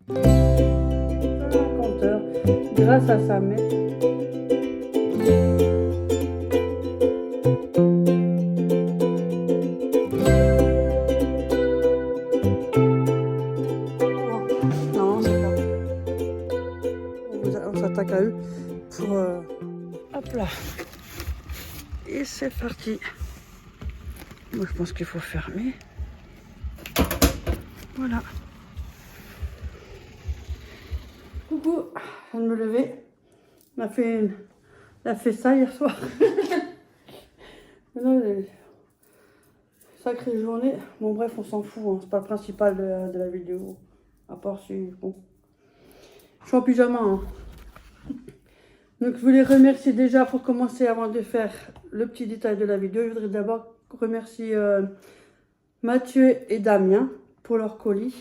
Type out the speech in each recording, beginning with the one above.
50 heures grâce à sa mère. Non, c'est pas. On s'attaque à eux pour... Hop là. Et c'est parti. Moi, je pense qu'il faut fermer. Voilà. Coucou, je viens de me lever. On a fait ça hier soir. Sacrée journée. Bon, bref, on s'en fout. Hein. C'est pas le principal de la vidéo. À part si. Bon. Je suis en pyjama. Hein. Donc, je voulais remercier déjà pour commencer avant de faire le petit détail de la vidéo. Je voudrais d'abord remercier Mathieu et Damien pour leur colis.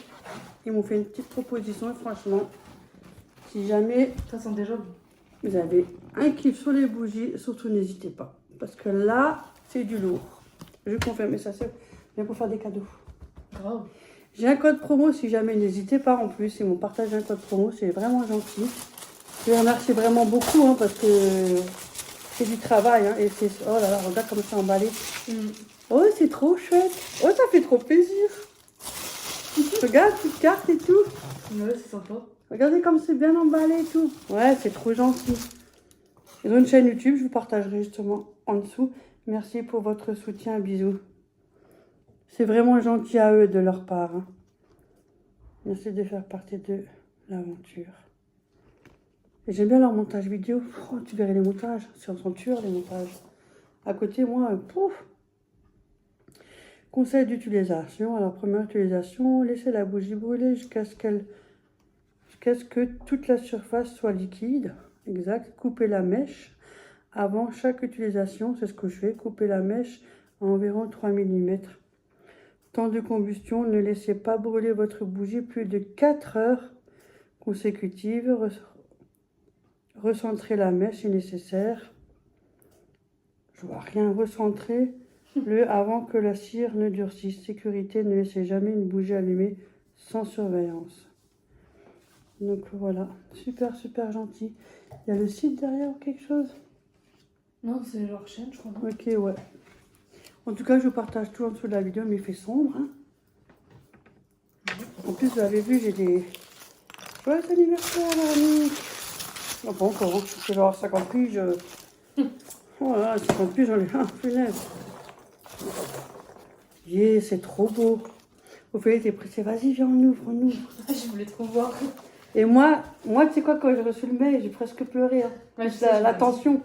Ils m'ont fait une petite proposition et franchement, si jamais Ça sent déjà bon. vous avez un kiff sur les bougies, surtout n'hésitez pas. Parce que là, c'est du lourd. Je confirme, ça c'est bien pour faire des cadeaux. Grave. J'ai un code promo, si jamais, n'hésitez pas en plus. Ils m'ont partagé un code promo, c'est vraiment gentil. Je les remercie vraiment beaucoup hein, parce que c'est du travail. Hein, et c'est... Oh là là, regarde comme c'est emballé. Oh, c'est trop chouette. Oh, ça fait trop plaisir. Regarde, petite carte et tout. Ouais, c'est sympa. Regardez comme c'est bien emballé et tout. Ouais, c'est trop gentil. Ils ont une chaîne YouTube, je vous partagerai justement en dessous. Merci pour votre soutien, bisous. C'est vraiment gentil à eux de leur part. Hein. Merci de faire partie de l'aventure. Et j'aime bien leur montage vidéo. Oh, tu verrais les montages. C'est en senture les montages. À côté, moi, pouf. Conseil d'utilisation. Alors, première utilisation, laissez la bougie brûler jusqu'à ce que toute la surface soit liquide. Exact. Coupez la mèche. Avant chaque utilisation, c'est ce que je fais. Coupez la mèche à environ 3 mm. Temps de combustion, ne laissez pas brûler votre bougie plus de 4 heures consécutives. Recentrer la mèche si nécessaire. Je vois rien. Recentrer-le avant que la cire ne durcisse. Sécurité, ne laissez jamais une bougie allumée sans surveillance. Donc voilà, super super gentil. Il y a le site derrière ou quelque chose? Non, c'est leur chaîne, je crois. Non. Ok, ouais. En tout cas, je vous partage tout en dessous de la vidéo, mais il fait sombre. Hein. En plus, vous avez vu, j'ai des... Joyeux anniversaire, Annick. Non, pas encore. Hein. Je vais avoir 50 piges. Oh là là, 50 piges, j'en ai un, punaise. Yeah, c'est trop beau. Ophélie, t'es pressée. Vas-y, viens, on ouvre, on ouvre. Je voulais trop voir. Et moi, tu sais quoi, quand j'ai reçu le mail, j'ai presque pleuré. Hein. Ouais, C'est la tension.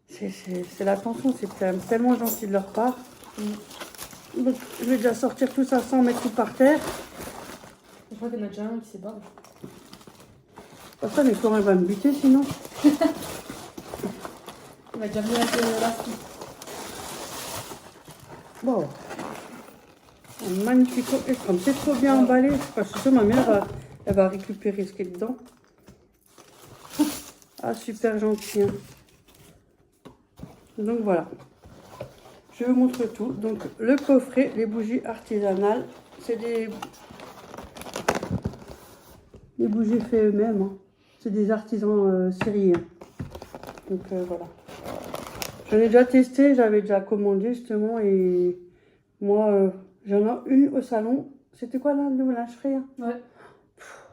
C'est la tension, c'est tellement gentil de leur part. Donc, je vais déjà sortir tout ça sans mettre tout par terre. Je crois qu'il y en a déjà un qui s'est barré. Pas ça, mais comment elle va me buter sinon? Il va déjà venir avec la ski. Bon. Un magnifique comme c'est trop bien emballé. Parce que ça, ma mère, elle va récupérer ce qui est dedans. Ah, super gentil. Hein. Donc voilà. Je vous montre tout. Donc le coffret, les bougies artisanales. C'est des bougies faits eux-mêmes. Hein. C'est des artisans syriens. Donc voilà. J'en ai déjà testé, j'avais déjà commandé justement. Et moi, j'en ai une au salon. C'était quoi là, le lingerie hein? Ouais.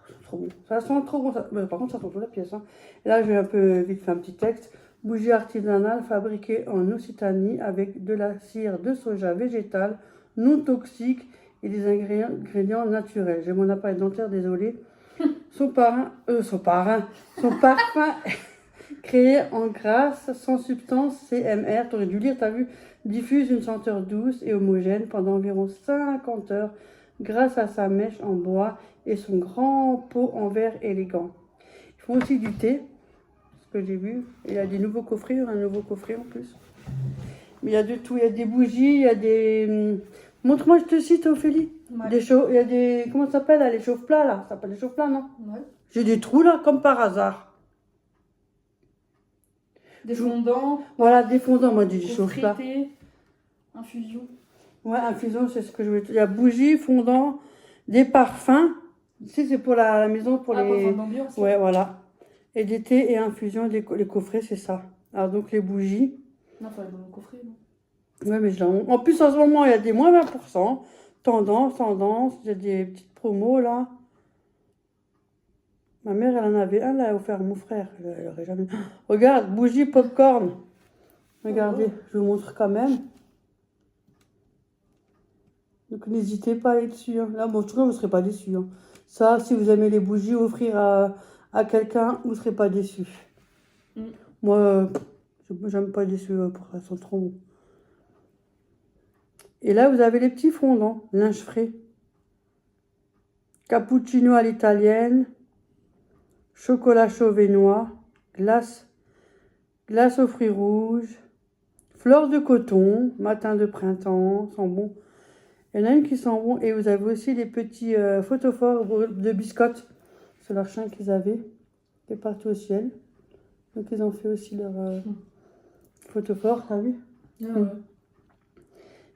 C'est trop bon. Ça sent trop bon. Ça... Mais, par contre, ça sent toute la pièce. Hein. Et là, je vais un peu vite faire un petit texte. Bougie artisanale fabriquée en Occitanie avec de la cire de soja végétale non toxique et des ingrédients naturels. J'ai mon appareil dentaire, désolé. Son parfum créé en grâce, sans substance CMR, t'aurais dû lire, t'as vu, diffuse une senteur douce et homogène pendant environ 50 heures grâce à sa mèche en bois et son grand pot en verre élégant. Ils font aussi du thé, ce que j'ai vu. Il y a des nouveaux coffrets, il y aura un nouveau coffret en plus. Mais il y a de tout, il y a des bougies, il y a des... Montre-moi, je te cite, Ophélie. Ouais. Il y a des... Comment ça s'appelle, là, les chauffe-plats, là? Ça s'appelle les chauffe-plats, non? Ouais. J'ai des trous, là, comme par hasard. Des fondants. Voilà, des fondants, moi, des chauffe-plats. Thé, infusion. Ouais, infusion, c'est ce que je voulais te dire. Il y a bougies, fondants, des parfums. Si, c'est pour la maison, pour Ah, pour les... faire de l'ambiance. Ouais, voilà. Et d'été et infusion, les coffrets, c'est ça. Alors, donc, les bougies. Non, faut aller dans le coffret, non? Ouais, mais en plus, en ce moment, il y a des moins 20%. Tendance. Il y a des petites promos, là. Ma mère, elle en avait un, là, elle a offert à mon frère. Elle aurait jamais... Regarde, bougie popcorn. Regardez, Oh. je vous montre quand même. Donc, n'hésitez pas à aller dessus. Hein. Là, bon, en tout cas, vous ne serez pas déçus. Hein. Ça, si vous aimez les bougies, offrir à quelqu'un, vous ne serez pas déçus. Mm. Moi, j'aime pas déçus, elles sont trop bons. Et là, vous avez les petits fondants, linge frais. Cappuccino à l'italienne, chocolat chauvinois, glace aux fruits rouges, fleurs de coton, matin de printemps, sont bons. Il y en a une qui sent bon. Et vous avez aussi les petits photophores de biscottes. C'est leur chien qu'ils avaient, qui est parti au ciel. Donc ils ont fait aussi leur photophore, t'as vu? Ah ouais.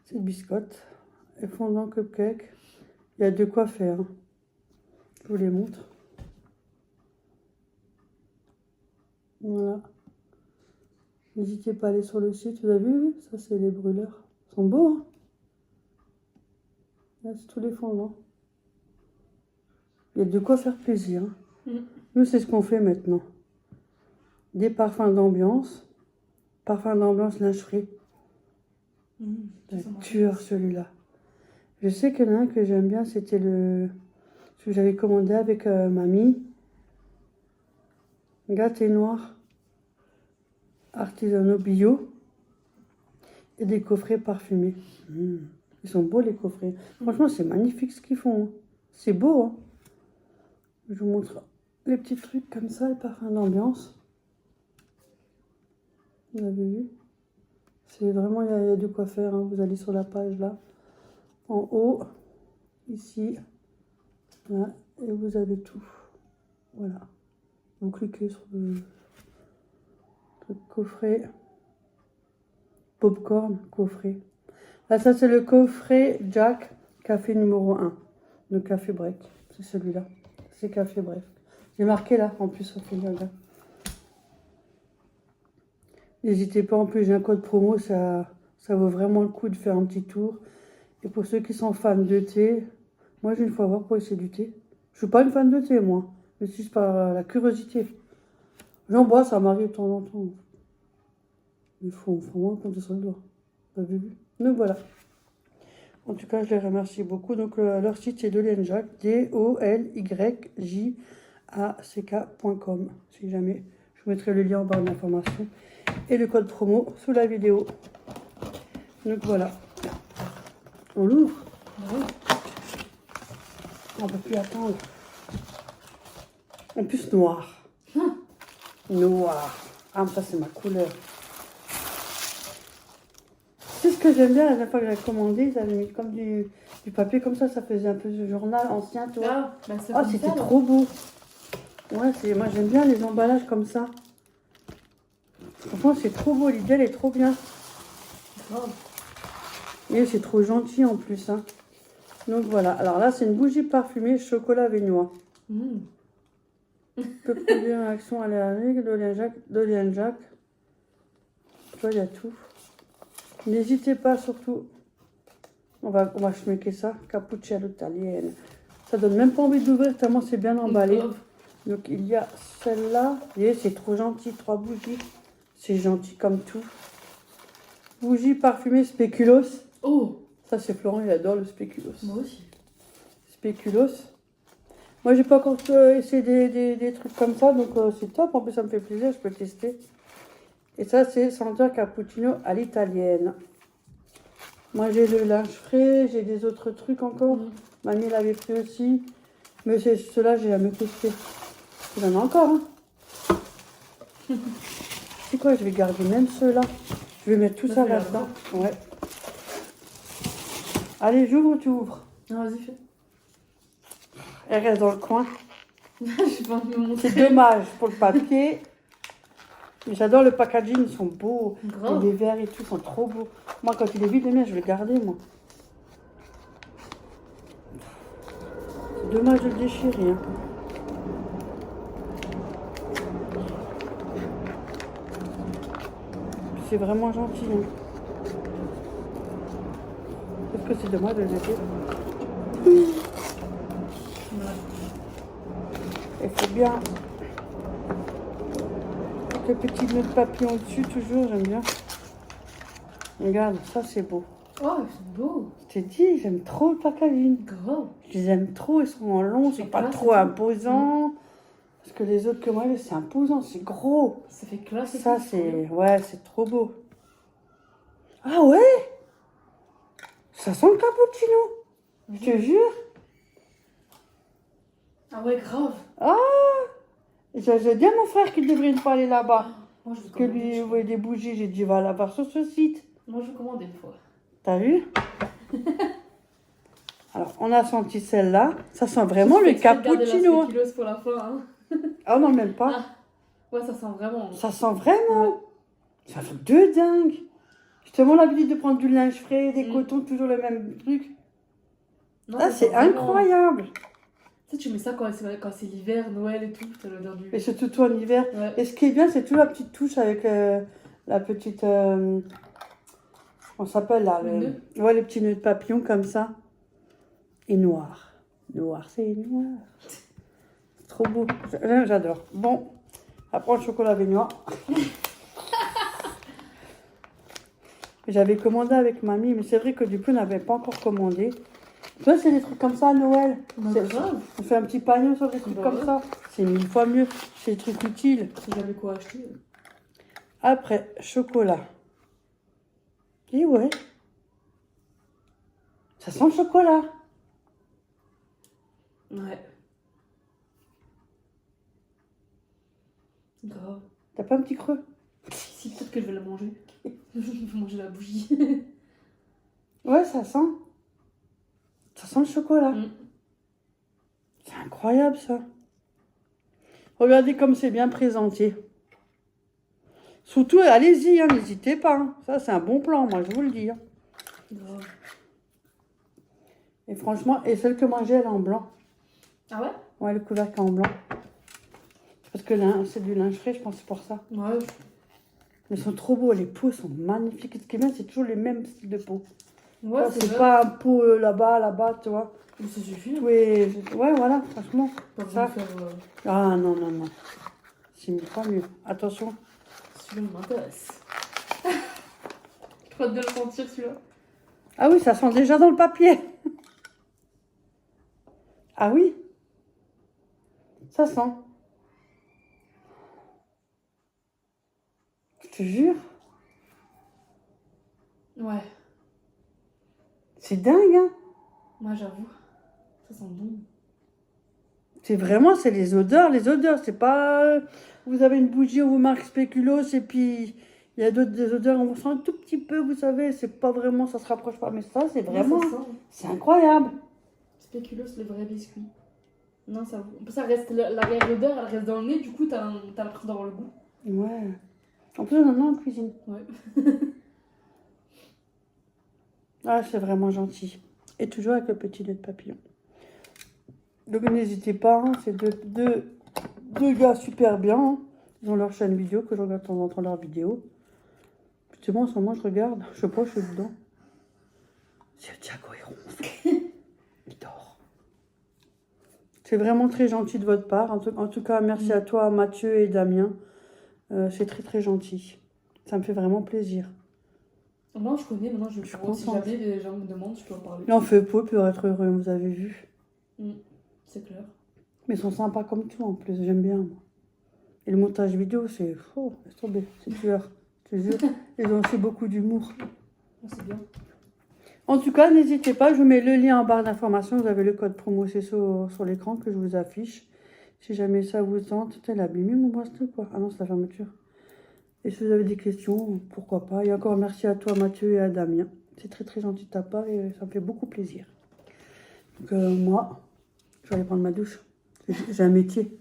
C'est biscottes. Et fondant cupcake. Il y a de quoi faire. Hein. Je vous les montre. Voilà. N'hésitez pas à aller sur le site. Vous avez vu? Ça, c'est les brûleurs. Ils sont beaux, hein? Là, c'est tous les fondants. Il y a de quoi faire plaisir. Hein. Mm. Nous, c'est ce qu'on fait maintenant. Des parfums d'ambiance. Parfum d'ambiance linge frais. Un tueur, celui-là. Je sais qu'il y en a un que j'aime bien. C'était ce que j'avais commandé avec mamie. Gâté noir. Artisanaux bio. Et des coffrets parfumés. Ils sont beaux, les coffrets. Franchement, c'est magnifique ce qu'ils font. Hein. C'est beau. Hein. Je vous montre les petits trucs comme ça, les parfums d'ambiance. Vous avez vu? C'est vraiment, il y a de quoi faire. Hein. Vous allez sur la page là. En haut. Ici. Là. Et vous avez tout. Voilà. Vous cliquez sur le coffret. Popcorn, coffret. Là, ça, c'est le coffret Jack, café numéro 1. Le café break. C'est celui-là. C'est café bref. J'ai marqué là, en plus, au final. N'hésitez pas, en plus, j'ai un code promo. Ça vaut vraiment le coup de faire un petit tour. Et pour ceux qui sont fans de thé, moi, j'ai une fois voir pour essayer du thé. Je suis pas une fan de thé, moi. Mais c'est juste par la curiosité. J'en bois, ça m'arrive de temps en temps. Il faut vraiment compter sur le doigt. Vous avez vu? Donc voilà. En tout cas, je les remercie beaucoup. Donc leur site c'est Dolyjack, DOLYJACK.com. Si jamais, je vous mettrai le lien en barre d'information et le code promo sous la vidéo. Donc voilà. On l'ouvre. Oui. On peut plus attendre. En plus noir. Noir. Ah, ça c'est ma couleur. C'est ce que j'aime bien, la dernière fois que j'ai commandé, ils avaient mis comme du papier comme ça faisait un peu ce journal ancien, tu vois. Ah, c'était trop beau. Ouais, moi j'aime bien les emballages comme ça. Franchement, c'est trop beau, l'idée elle est trop bien. Oh. Et c'est trop gentil en plus. Hein. Donc voilà, alors là c'est une bougie parfumée chocolat vénois. Peut produire une action allergique, Dolyjack. Tu vois, il y a tout. N'hésitez pas surtout. On va schmecker ça. Cappuccino italienne. Ça donne même pas envie d'ouvrir tellement c'est bien emballé. Donc il y a celle-là. Vous voyez, c'est trop gentil. 3 bougies. C'est gentil comme tout. Bougie parfumée spéculoos. Oh. Ça c'est Florent, il adore le spéculoos. Moi aussi. Spéculoos. Moi j'ai pas encore essayé des trucs comme ça. Donc c'est top. En plus ça me fait plaisir. Je peux le tester. Et ça, c'est senteur cappuccino à l'italienne. Moi, j'ai le linge frais, j'ai des autres trucs encore. Mamie l'avait pris aussi. Mais ceux-là, j'ai jamais testé. Il y en a encore, hein. C'est quoi, je vais garder même ceux-là. Je vais mettre tout ça là-dedans. Ouais. Allez, j'ouvre ou tu ouvres? Non, vas-y, fais. Elle reste dans le coin. J'ai pas envie de me montrer. C'est dommage pour le papier. Mais j'adore le packaging, ils sont beaux. Grave. Et les verres et tout sont trop beaux. Moi, quand il est vide, les miens, je vais le garder, moi. C'est dommage de le déchirer. Hein. C'est vraiment gentil. Hein. Sauf que c'est dommage de le jeter. Et c'est bien. Avec le petit nœud de papillon dessus, toujours, j'aime bien. Regarde, ça c'est beau. Oh, c'est beau. Je t'ai dit, j'aime trop le packaging. Grave. Je les aime trop, ils sont en long, c'est pas classe, trop c'est imposant. Parce que les autres que moi, c'est imposant, c'est gros. Ça fait classe. et Ça, tout, c'est... Ouais, c'est trop beau. Ah ouais? Ça sent le cappuccino. Je te jure. Ah ouais, grave. Ah! J'ai dit à mon frère qu'il devrait une fois aller là-bas. Moi, je veux Que commander. lui, il voyait des bougies. J'ai dit, va là-bas sur ce site. Moi, je veux commander une fois. T'as vu? Alors, on a senti celle-là. Ça sent vraiment le cappuccino. Garder la pour la fin. Hein. Ah non, même pas. Ah. Ouais, ça sent vraiment. Ça sent vraiment. C'est un truc de dingue. J'ai tellement l'habitude de prendre du linge frais, des cotons, toujours le même truc. Non, Ah, ça c'est sent vraiment- incroyable. Tu sais, tu mets ça quand c'est l'hiver, Noël et tout. T'as l'odeur du. Et surtout tout en hiver. Ouais. Et ce qui est bien, c'est toute la petite touche avec la petite... on s'appelle là Le nœud. Ouais, les petits nœuds de papillon comme ça. Et noir. Noir, c'est noir. C'est trop beau. J'adore. Bon, après le chocolat noir. J'avais commandé avec mamie, mais c'est vrai que du coup, on n'avait pas encore commandé. Toi, c'est des trucs comme ça à Noël. Bah, C'est- grave. On fait un petit panier sur des trucs Bah comme ouais. ça. C'est 1000 fois mieux. C'est des trucs utiles. Si j'avais quoi acheter. Après, chocolat. Et ouais. Ça sent le chocolat. Ouais. Grave. T'as pas un petit creux? Si, peut-être que je vais la manger. Je vais manger la bougie. Ouais, ça sent. Ça sent le chocolat. Mm. C'est incroyable ça. Regardez comme c'est bien présenté. Surtout, allez-y, hein, n'hésitez pas. Hein. Ça, c'est un bon plan, moi, je vous le dis. Hein. Grave. Et franchement, et celle que moi j'ai, elle est en blanc. Ah ouais? Ouais, le couvercle est en blanc. Parce que là, c'est du linge frais, je pense, c'est pour ça. Ouais. Ils sont trop beaux, les peaux sont magnifiques. Ce qui est bien, c'est toujours les mêmes styles de peau. Ouais, Ça, c'est c'est vrai. pas un pot là-bas, tu vois. Mais ça suffit. Ouais, ouais, voilà, franchement. Pas Ça. besoin de faire. Ah non, non, non. C'est mille fois mieux. Attention. Celui-là m'intéresse. Trop hâte de le sentir, celui-là. Ah oui, ça sent déjà dans le papier. Ah oui. Ça sent. Je te jure. Ouais. C'est dingue, hein. Moi, j'avoue. Ça sent bon. C'est vraiment, c'est les odeurs. Les odeurs, c'est pas... Vous avez une bougie, on vous marque spéculoos, et puis... Il y a d'autres des odeurs, on sent un tout petit peu, vous savez. C'est pas vraiment, ça se rapproche pas. Mais ça, c'est vraiment... Ouais, ça sent. C'est incroyable. Spéculoos, le vrai biscuit. Non, ça reste. L'arrière-odeur, elle reste dans le nez, du coup, t'as l'impression d'avoir le goût. Ouais. En plus, on en a en cuisine. Ouais. Ah, c'est vraiment gentil. Et toujours avec le petit nœud de papillon. Donc, n'hésitez pas. Hein, c'est deux gars super bien. Hein. Ils ont leur chaîne vidéo, que je regarde de temps en temps leurs vidéos. Justement, en ce moment, je regarde. Je sais pas, je suis dedans. C'est Thiago, il ronfle. Il dort. C'est vraiment très gentil de votre part. En tout cas, merci à toi, Mathieu et Damien. C'est très, très gentil. Ça me fait vraiment plaisir. Moi, je connais, maintenant, je suis peux. Si contente. jamais les gens me demandent, je peux en parler. Il en fait peu pour être heureux, vous avez vu. C'est clair. Mais ils sont sympas comme tout en plus, j'aime bien moi. Et le montage vidéo, c'est faux, laisse tomber, c'est tueur, je te jure. Ils ont aussi beaucoup d'humour. C'est bien. En tout cas, n'hésitez pas, je vous mets le lien en barre d'information. Vous avez le code promo CESO sur l'écran que je vous affiche. Si jamais ça vous tente, t'es l'abîmé mon bracelet quoi. Ah non, c'est la fermeture. Et si vous avez des questions, pourquoi pas. Et encore merci à toi Mathieu et à Damien. C'est très très gentil de ta part et ça me fait beaucoup plaisir. Donc moi, je vais aller prendre ma douche. J'ai un métier.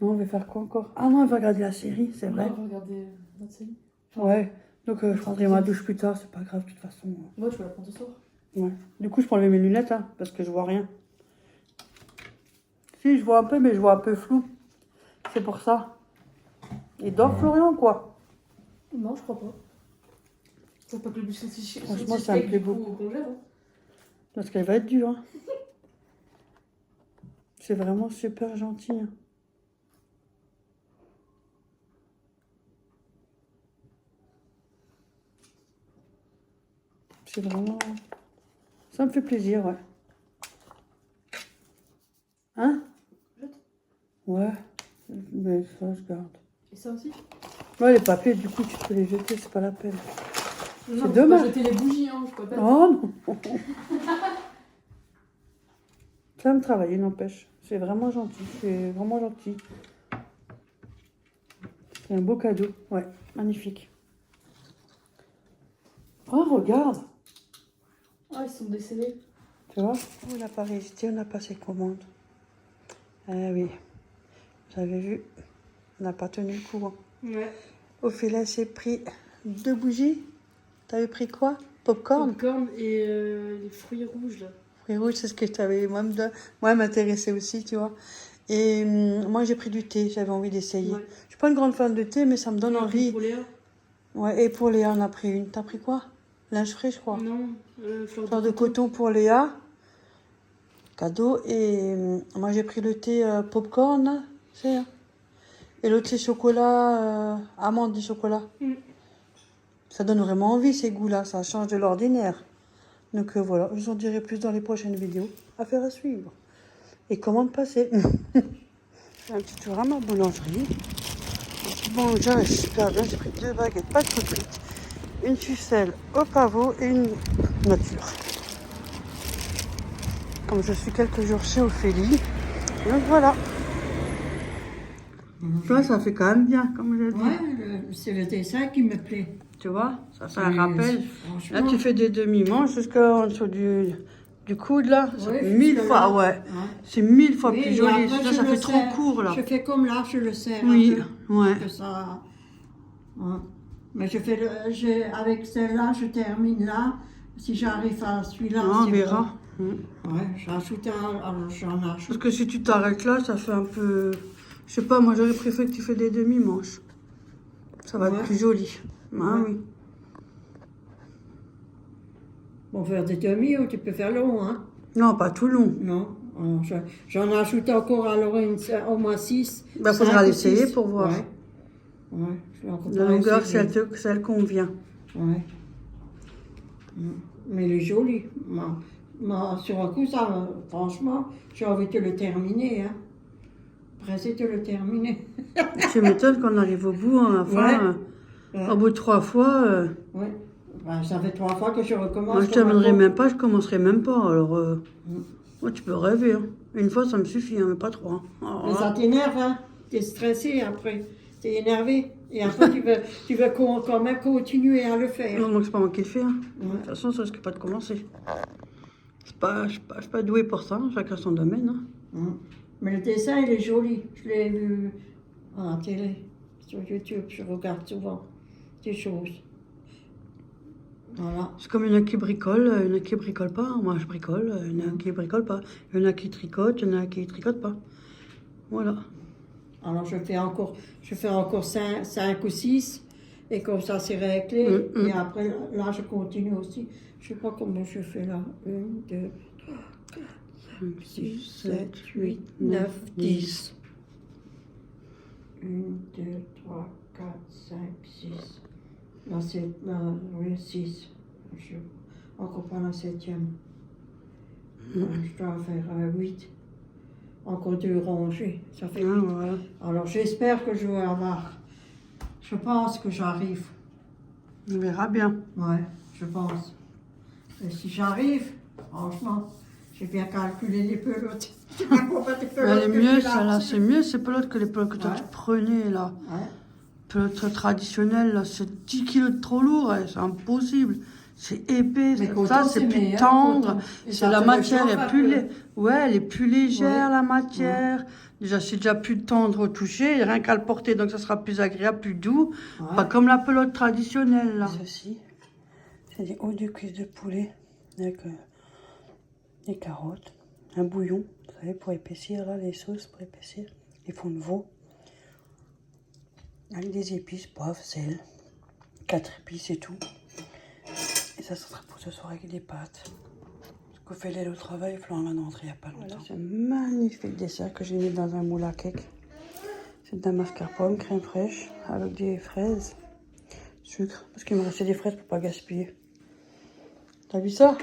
Non, on va faire quoi encore? Ah non, on va regarder la série, c'est vrai. On va regarder notre série. Ouais, donc je prendrai ma douche plus tard, c'est pas grave de toute façon. Ouais, tu vas la prendre ce soir. Ouais. Du coup, je peux enlever mes lunettes, hein, parce que je vois rien. Si, je vois un peu, mais je vois un peu flou. C'est pour ça. Il dort, Florian, quoi? Non, je crois pas. Faut pas que le bus soit Franchement, ça me plaît beaucoup. au congé, hein. Parce qu'elle va être dure. Hein. C'est vraiment super gentil. Hein. C'est vraiment... Ça me fait plaisir, ouais. Hein? Ouais. Mais ça, je garde. Et ça aussi? Ouais, les papiers, du coup, tu peux les jeter, c'est pas la peine. Non, C'est dommage. Pas jeter les bougies, hein, je peux pas. Oh non. Ça me travaille, n'empêche. C'est vraiment gentil. C'est vraiment gentil. C'est un beau cadeau. Ouais, magnifique. Oh, regarde. Ah, ils sont décédés. Tu vois? Oh, on n'a pas résisté, on n'a pas ses commandes. Ah oui. Vous avez vu? On n'a pas tenu le coup. Hein. Ouais. Au filet, c'est pris 2 bougies. T'avais pris quoi? Popcorn? Popcorn et les fruits rouges, là. Fruits rouges, c'est ce que je t'avais... Moi, m'intéressait aussi, tu vois. Et moi, j'ai pris du thé. J'avais envie d'essayer. Ouais. Je suis pas une grande fan de thé, mais ça me donne envie. Pour Léa? Ouais, et pour Léa, on a pris une. T'as pris quoi? Linge frais, je crois. Non, Fleur de coton pour Léa. Cadeau. Et moi, j'ai pris le thé popcorn, là. C'est, hein. Et l'autre, c'est chocolat, amande et chocolat. Mm. Ça donne vraiment envie, ces goûts-là. Ça change de l'ordinaire. Donc voilà, je vous en dirai plus dans les prochaines vidéos. Affaire à suivre. Et comment de passer. Un petit tour à ma boulangerie. Bon, déjà, super bien. J'ai pris 2 baguettes, pas de frites, une ficelle au pavot et une nature. Comme je suis quelques jours chez Ophélie. Donc voilà. Ça fait quand même bien, comme je dis. Ouais, c'est le dessin qui me plaît. Tu vois, ça fait un rappel. Franchement. Là, tu fais des demi-manches jusqu'en dessous du coude, là. Ça Ouais, fait 1000 jusque fois, là. ouais. C'est 1000 fois Oui, plus et joli. après, Ça, je ça le fait trop serre. court, là. Je fais comme là, je le serre Oui, un peu. ouais. Que ça... ouais. Mais je fais avec celle-là, je termine là. Si j'arrive à celui-là, On c'est verra. bon. Ouais, j'ajoute alors j'en Parce ajoute. que si tu t'arrêtes là, ça fait un peu... Je sais pas, moi, j'aurais préféré que tu fais des demi-manches. Ça va être Ouais. plus joli. Ah Ouais. oui. Bon, faire des demi ou tu peux faire long, hein? Non, pas tout long. Non. Alors, j'en ajoute encore alors au moins 6. Bah, faudra l'essayer pour voir. Ouais. Ouais, je vais encore La pas longueur, si essayer. elle convient. Ouais. Mais il est joli. Sur un coup, ça, franchement, j'ai envie de le terminer. Hein. Pressé de le terminer. Tu m'étonnes qu'on arrive au bout, hein, à la fin. Ouais. Au bout de 3 fois... Ouais. Ben, ça fait 3 fois que je recommence. Moi, je terminerai même pas, je commencerai même pas. Alors, ouais, tu peux rêver. Hein. Une fois, ça me suffit, hein, mais pas 3. Mais ça t'énerve, hein. T'es stressé après. T'es énervé. Et après, tu veux quand même continuer à le faire. Non, moi, c'est pas moi qui le fais. Hein. Ouais. De toute façon, ça risque pas de commencer. Je suis pas douée pour ça, hein. Chacun son domaine. Hein. Mais le dessin, il est joli. Je l'ai vu à la télé, sur YouTube. Je regarde souvent des choses. Voilà. C'est comme il y en a qui bricolent, il y en a qui bricolent pas. Moi, je bricole, il y en a qui bricolent pas. Il y en a qui tricotent, il y en a qui tricotent pas. Voilà. Alors, je fais encore 5 ou 6. Et comme ça, c'est réglé. Et après, là, je continue aussi. Je sais pas comment je fais là. 1, 2, 3, 4, 5, 6, 7, 8, 9, 10. 1, 2, 3, 4, 5, 6. Là, c'est... oui, 6. Je encore pas la 7e. Je dois faire 8. Encore 2 rangées. Ça fait 8. Voilà. Alors, j'espère que je vais avoir... Je pense que j'arrive. On verra bien. Ouais, je pense. Et si j'arrive, franchement, j'ai bien calculé les pelotes. Elle est mieux, celle-là, c'est mieux ces pelotes que les pelotes que toi, Ouais. tu prenais, là. Ouais. Pelotes traditionnelles, là, c'est 10 kilos de trop lourd, hein, c'est impossible. C'est épais, Mais ça, coton, c'est c'est plus meilleur, tendre. coton. Et C'est ça la te matière, réchauffe elle est un plus, peu. ouais, elle est plus légère, Ouais. la matière. Déjà, c'est déjà plus tendre au toucher, rien qu'à le porter, donc ça sera plus agréable, plus doux. Ouais. Pas comme la pelote traditionnelle, là. Ceci, c'est des hauts de cuisse de poulet avec des carottes, un bouillon, vous savez, pour épaissir, là, les sauces pour épaissir, les fonds de veau, avec des épices, poivre, sel, 4 épices et tout. Et ça sera pour ce soir avec des pâtes. Parce qu'on fait l'aile au travail, Florent va rentrer il n'y a pas longtemps. Voilà, c'est un magnifique dessert que j'ai mis dans un moule à cake. C'est de la mascarpone, crème fraîche, avec des fraises, sucre, parce qu'il me restait des fraises pour pas gaspiller. T'as vu ça?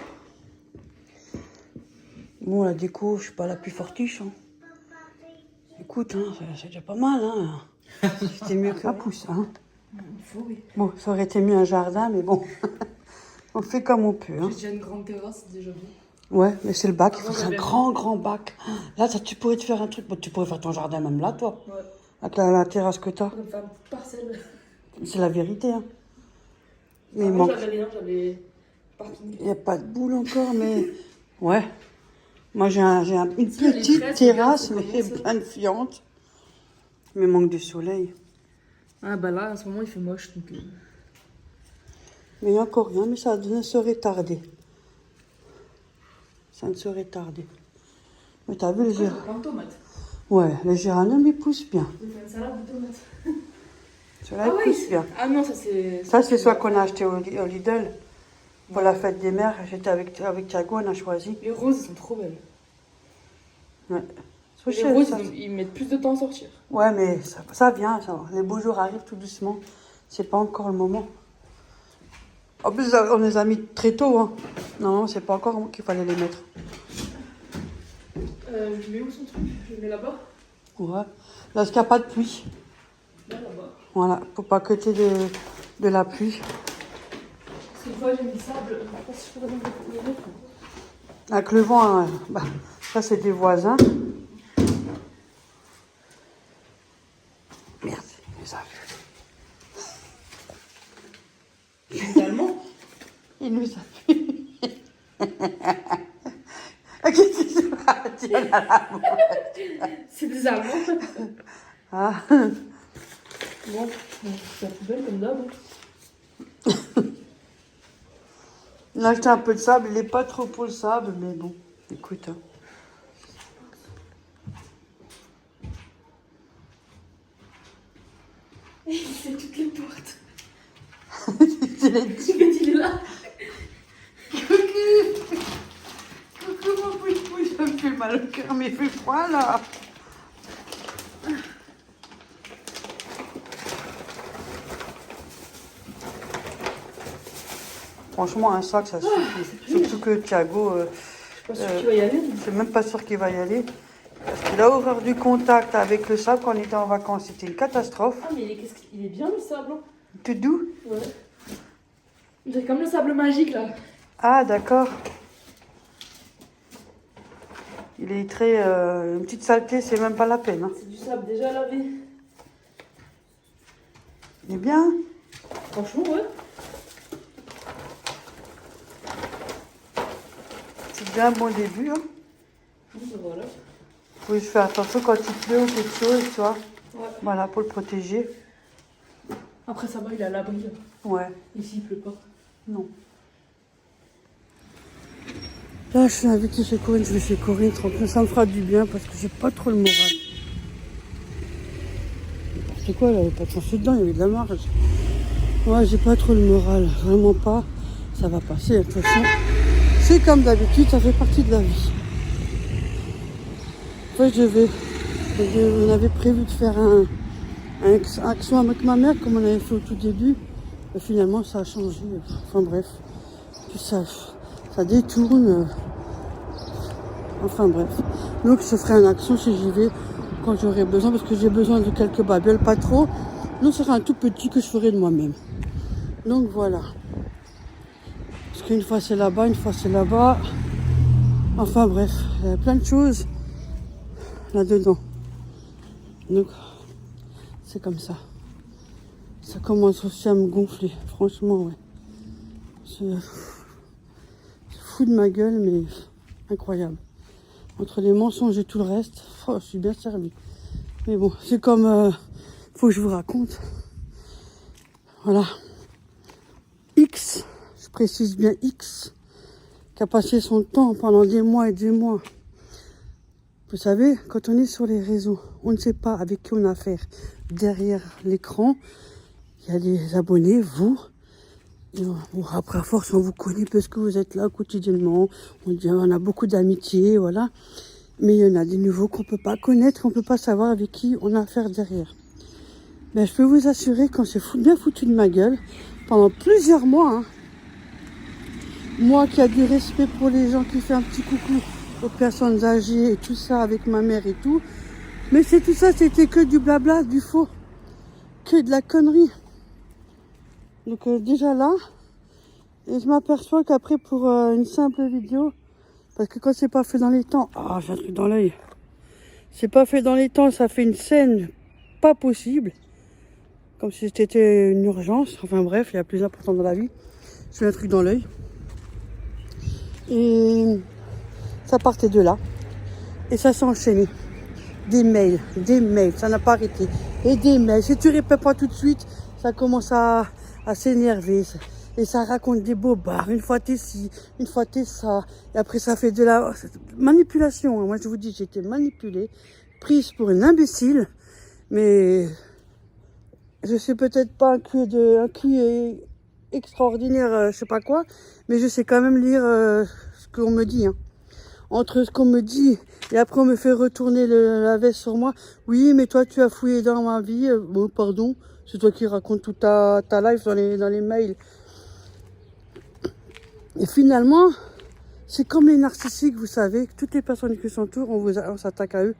Bon, la déco, je suis pas la plus fortiche. Hein. Écoute, hein, c'est déjà pas mal. Hein. C'était mieux qu'un pouce. Hein. Oui. Bon, ça aurait été mieux un jardin, mais bon, on fait comme on peut. Hein. J'ai déjà une grande terrasse, c'est déjà bien. Ouais, mais c'est le bac, il faut Avant, un j'avais- grand bac. Là, ça, tu pourrais te faire un truc. Bon, tu pourrais faire ton jardin même là, toi, Ouais. avec la terrasse que t'as. Ça me fait une petite parcelle. C'est la vérité. Hein. Mais il Avant, manque. j'avais rien, j'avais parking. Il n'y a pas de boule encore, mais ouais. Moi, j'ai une Si, les petite fraises, terrasse, regarde, mais c'est comment ça plein de fientes. Mais manque de soleil. Ah bah là, en ce moment, il fait moche, donc... Mais il n'y a encore rien, mais ça ne serait tardé. Ça ne serait tardé. Mais t'as vu les géraniums? Plein de tomates. Ouais, les géraniums, ils poussent bien. Je vais faire une salade de tomates. Ceux-là, ils poussent bien. Ah non, ça c'est... Ça, c'est soit qu'on a acheté au Lidl. Pour la fête des mères, j'étais avec Thiago, on a choisi. Les roses, elles sont trop belles. Ouais. Les Cher, roses, ça. ils mettent plus de temps à sortir. Ouais, mais ça vient, ça. Les beaux jours arrivent tout doucement. C'est pas encore le moment. En plus, on les a mis très tôt. Hein. Non, c'est pas encore qu'il fallait les mettre. Je mets où son truc? Je le mets là-bas? Ouais. Parce qu'il n'y a pas de pluie. Là, là-bas. Voilà, pour pas que tu aies de la pluie. Parce qu'une fois, j'ai mis le sable. Je sais pas si je peux vraiment le mettre. Avec le vent, hein, bah, ça c'est des voisins. Merde, il les a vus. Les Allemands? Il nous a vus. Qu'est-ce que tu vas dire là? C'est des Allemands. Ah, Bon, c'est la poubelle comme d'hab. il a acheté un peu de sable, il n'est pas trop pour le sable, mais bon, écoute. Hein. Il fait toutes les portes. Je l'ai dit. Il est là. Coucou mon pouille-pouille, ça me fait mal au cœur, mais il fait froid là. Franchement, un sac, ça suffit. Surtout que Thiago, Je suis pas sûre qu'il va y aller. je suis même pas sûre qu'il va y aller. Parce qu'il a horreur du contact avec le sable quand on était en vacances. C'était une catastrophe. Ah, mais il est bien le sable. Hein. Tout doux. Ouais. C'est comme le sable magique là. Ah, d'accord. Il est très... une petite saleté, c'est même pas la peine. Hein. C'est du sable déjà lavé. Il est bien. Franchement, ouais. C'est déjà un bon début. Hein. Voilà. Faut juste faire attention quand il pleut ou quelque chose, tu vois. Ouais. Voilà, pour le protéger. Après, ça va, il est à l'abri. Ouais. Ici, il pleut pas. Non. Là, je suis invitée chez Corinne, je vais chez Corinne, tranquille. Ça me fera du bien parce que j'ai pas trop le moral. N'importe quoi, là, il n'y avait pas de chance dedans, il y avait de la marge. Ouais, j'ai pas trop le moral, vraiment pas. Ça va passer, de toute façon. C'est comme d'habitude, ça fait partie de la vie. Après, on avait prévu de faire un action avec ma mère, comme on avait fait au tout début. Et finalement, ça a changé. Enfin bref, puis ça détourne. Enfin bref. Donc je ferai une action si j'y vais quand j'aurai besoin, parce que j'ai besoin de quelques babioles, pas trop. Donc ce sera un tout petit que je ferai de moi-même. Donc voilà. Parce qu'une fois c'est là-bas, une fois c'est là-bas. Enfin bref, il y a plein de choses là-dedans. Donc c'est comme ça. Ça commence aussi à me gonfler, franchement, ouais. Je fous de ma gueule, mais incroyable. Entre les mensonges et tout le reste, je suis bien servie. Mais bon, c'est comme... faut que je vous raconte. Voilà. X, je précise bien X. qui a passé son temps pendant des mois et des mois. Vous savez, quand on est sur les réseaux, on ne sait pas avec qui on a affaire. Derrière l'écran, il y a des abonnés, vous. Et bon, après, à force, on vous connaît parce que vous êtes là quotidiennement. On a beaucoup d'amitié, voilà. Mais il y en a des nouveaux qu'on ne peut pas connaître, qu'on ne peut pas savoir avec qui on a affaire derrière. Mais je peux vous assurer qu'on s'est bien foutu de ma gueule pendant plusieurs mois. Hein. Moi qui a du respect pour les gens, qui fait un petit coucou aux personnes âgées et tout ça avec ma mère et tout. Mais c'est tout ça, c'était que du blabla, du faux. Que de la connerie. Donc déjà là, et je m'aperçois qu'après pour une simple vidéo, parce que quand c'est pas fait dans les temps, ah j'ai un truc dans l'œil. C'est pas fait dans les temps, ça fait une scène pas possible. Comme si c'était une urgence, enfin bref, il y a plus important dans la vie. J'ai un truc dans l'œil. Et ça partait de là. Et ça s'est enchaîné. Des mails, ça n'a pas arrêté. Et des mails, si tu réponds pas tout de suite, ça commence à s'énerver. Et ça raconte des bobards. Une fois t'es ci, une fois t'es ça. Et après ça fait de la manipulation. Moi je vous dis, j'ai été manipulée, prise pour une imbécile. Mais je sais peut-être pas un QI extraordinaire, je sais pas quoi. Mais je sais quand même lire ce qu'on me dit. Hein. Entre ce qu'on me dit et après on me fait retourner la veste sur moi. Oui, mais toi tu as fouillé dans ma vie. Bon, pardon, c'est toi qui racontes toute ta life dans les mails. Et finalement, c'est comme les narcissiques, vous savez, toutes les personnes qui s'entourent, on s'attaque à eux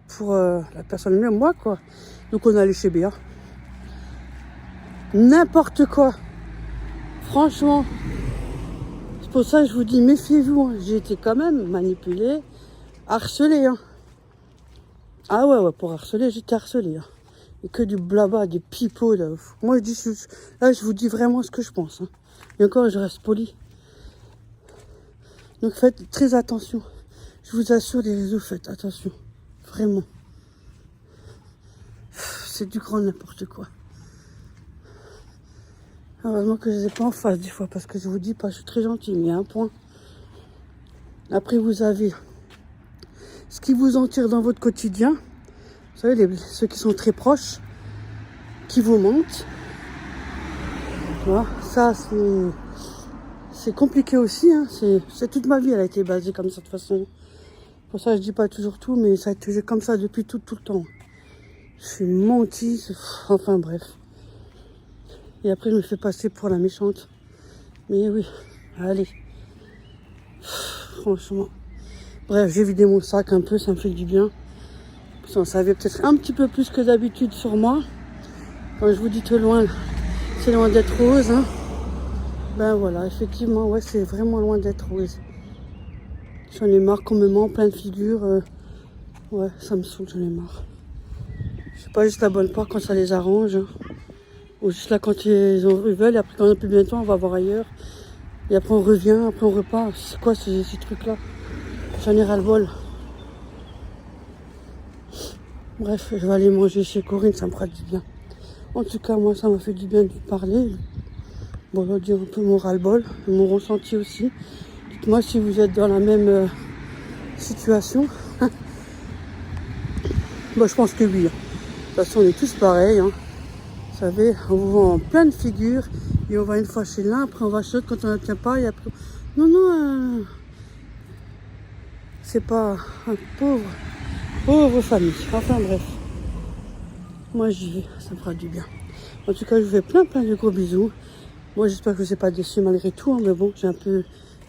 pour la personne même, moi quoi. Donc on allait chez Béa. N'importe quoi. Franchement. C'est pour ça que je vous dis, méfiez-vous. Hein. J'ai été quand même manipulée, harcelée. Hein. Ah ouais, pour harceler, j'étais harcelée. Hein. Et que du blabla, des pipeaux. Là, moi, je vous dis vraiment ce que je pense. Hein. Et encore, je reste poli. Donc faites très attention. Je vous assure, les réseaux, faites attention. Vraiment. C'est du grand n'importe quoi. Heureusement que je ne les ai pas en face des fois, parce que je vous dis pas, je suis très gentille, mais il y a un point. Après, vous avez ce qui vous en tire dans votre quotidien. Vous savez, ceux qui sont très proches, qui vous mentent. Voilà, ça, c'est compliqué aussi. Hein. C'est toute ma vie, elle a été basée comme ça de toute façon. Pour ça, je dis pas toujours tout, mais ça a été comme ça depuis tout le temps. Je suis mentie, enfin bref. Et après, je me fais passer pour la méchante. Mais oui, allez. Franchement. Bref, j'ai vidé mon sac un peu, ça me fait du bien. Vous en savez peut-être un petit peu plus que d'habitude sur moi. Quand je vous dis que loin, c'est loin d'être rose. Hein. Ben voilà, effectivement, ouais, c'est vraiment loin d'être rose. J'en ai marre qu'on me ment plein de figures. Ouais, ça me saoule, j'en ai marre. Je suis pas juste la bonne part quand ça les arrange. Hein. Ou juste là quand ils veulent, et après quand on n'a plus bien de temps, on va voir ailleurs. Et après on revient, après on repart. C'est quoi ces trucs-là? J'en ai ras-le-bol. Bref, je vais aller manger chez Corinne, ça me fera du bien. En tout cas, moi, ça m'a fait du bien de vous parler. Bon, je vais dire un peu mon ras-le-bol, mon ressenti aussi. Dites-moi si vous êtes dans la même situation. Bon, je pense que oui. De toute façon, on est tous pareils. Hein. Vous savez, on vous vend plein de figures. Et on va une fois chez l'un, après on va chez l'autre quand on n'obtient pas. Et après... Non, c'est pas un pauvre famille. Enfin bref. Moi j'y vais, ça me fera du bien. En tout cas, je vous fais plein de gros bisous. Moi j'espère que je ne vous ai pas déçu malgré tout. Hein, mais bon, j'ai un peu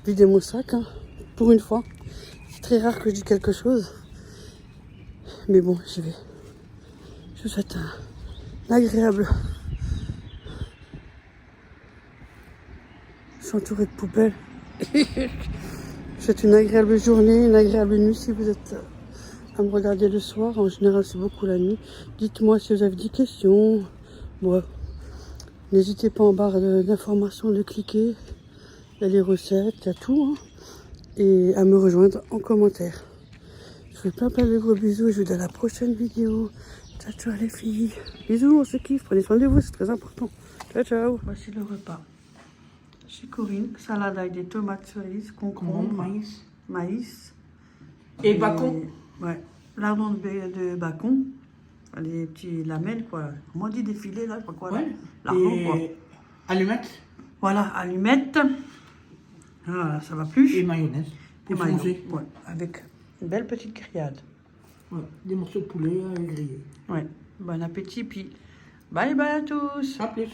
vidé mon sac. Hein, pour une fois. C'est très rare que je dise quelque chose. Mais bon, j'y vais. Je vous souhaite un agréable... Je suis entourée de poubelles. Je vous souhaite une agréable journée, une agréable nuit si vous êtes à me regarder le soir. En général, c'est beaucoup la nuit. Dites-moi si vous avez des questions. Bon, n'hésitez pas en barre d'informations de cliquer. Il y a les recettes, il y a tout. Hein. Et à me rejoindre en commentaire. Je vous fais plein de gros bisous et je vous dis à la prochaine vidéo. Ciao, ciao les filles. Bisous, on se kiffe. Prenez soin de vous, c'est très important. Ciao, ciao. Voici le repas. chez Corinne. Salade avec des tomates cerises, concombre, maïs. maïs. Et bacon. Ouais. Lardons de bacon. Les petits lamelles, quoi. Comment on dit des filets, là, je sais pas quoi. Là. Ouais. Lardons, quoi. Et allumettes Voilà, allumettes. Voilà, ça va plus. et mayonnaise. Et Pour maillot. manger. Ouais, avec une belle petite grillade. Ouais, des morceaux de poulet grillés. Ouais, bon appétit, puis bye bye à tous. À plus.